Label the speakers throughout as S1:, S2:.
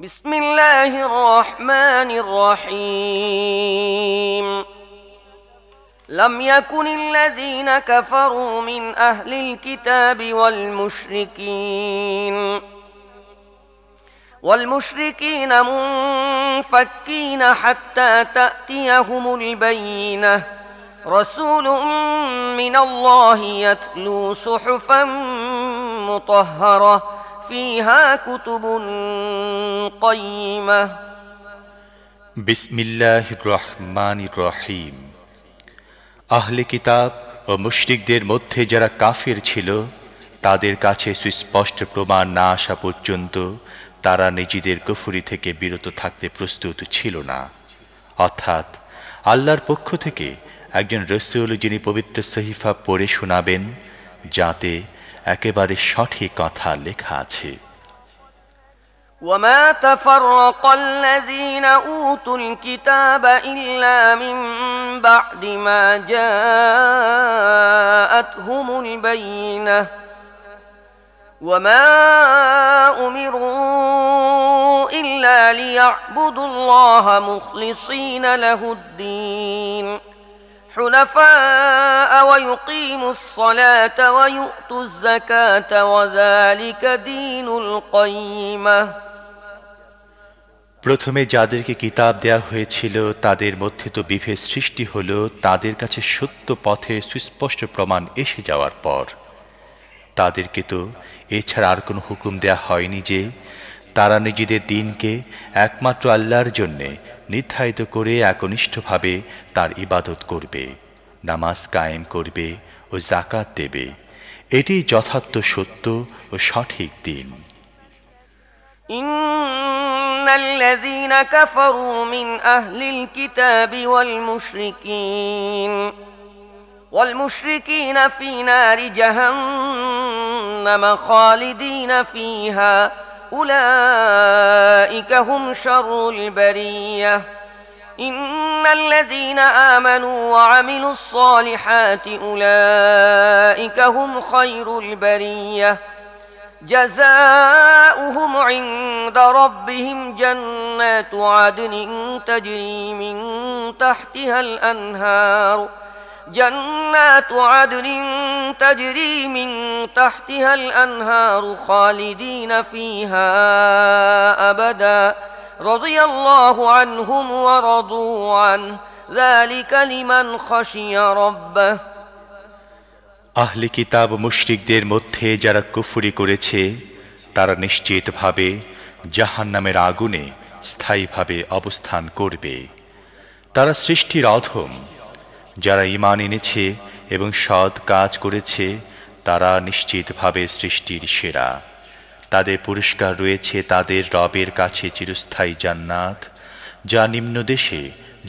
S1: بسم الله الرحمن الرحيم لم يكن الذين كفروا من أهل الكتاب والمشركين منفكين حتى تأتيهم البينة رسول من الله يتلو صحفا مطهرة فيها كتب قيمة
S2: بسم الله الرحمن الرحيم আহলে কিতাব ও মুশরিকদের মধ্যে যারা কাফির ছিল তাদের কাছে সুস্পষ্ট প্রমাণ না আসা পর্যন্ত তারা নিজেদের কুফরি থেকে বিরত থাকতে প্রস্তুত ছিল না। অর্থাৎ আল্লাহর পক্ষ থেকে একজন রাসূল যিনি পবিত্র সহিফা পড়ে শোনাবেন যাতে একেবারে সঠিক কথা লেখা আছে।
S1: وما تفرق الذين أوتوا الكتاب إلا من بعد ما جاءتهم البينة وما أمروا إلا ليعبدوا الله مخلصين له الدين حنفاء ويقيموا الصلاة ويؤتوا الزكاة وذلك دين القيمة
S2: প্রথমে যাদেরকে কিতাব দেয়া হয়েছিল তাদের মধ্যে তো বিভেদ সৃষ্টি হলো তাদের কাছে সত্য পথে সুস্পষ্ট প্রমাণ এসে যাওয়ার পর। তাদেরকে তো এছাড়া আর কোনো হুকুম দেয়া হয়নি যে তারা নিজেদের দিনকে একমাত্র আল্লাহর জন্যে নির্ধারিত করে একনিষ্ঠভাবে তার ইবাদত করবে, নামাজ কায়েম করবে ও যাকাত দেবে। এটি যথার্থ সত্য ও সঠিক দিন।
S1: إن الذين كفروا من أهل الكتاب والمشركين في نار جهنم خالدين فيها أولئك هم شر البرية إن الذين آمنوا وعملوا الصالحات أولئك هم خير البرية جزاؤهم عند ربهم جنات عدن تجري من تحتها الأنهار خالدين فيها أبدا رضي الله عنهم ورضوا عنه ذلك لمن خشي ربه
S2: আহলে কিতাব মুশরিকদের মধ্যে যারা কুফরি করেছে তারা নিশ্চিতভাবে জাহান্নামের আগুনে স্থায়ীভাবে অবস্থান করবে। তারা সৃষ্টির অধম। যারা ঈমান এনেছে এবং সৎ কাজ করেছে তারা নিশ্চিতভাবে সৃষ্টির সেরা। তাদের পুরস্কার রয়েছে তাদের রবের কাছে চিরস্থায়ী জান্নাত যা নিম্নদেশে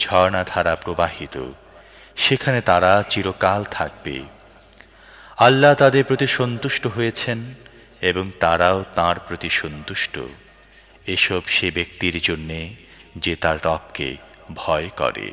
S2: ঝর্ণাধারা প্রবাহিত, সেখানে তারা চিরকাল থাকবে। আল্লাহ তাদের প্রতি সন্তুষ্ট হয়েছেন এবং তারাও তাঁর প্রতি সন্তুষ্ট। এসব সে ব্যক্তির জন্যে যে তার রবকে ভয় করে।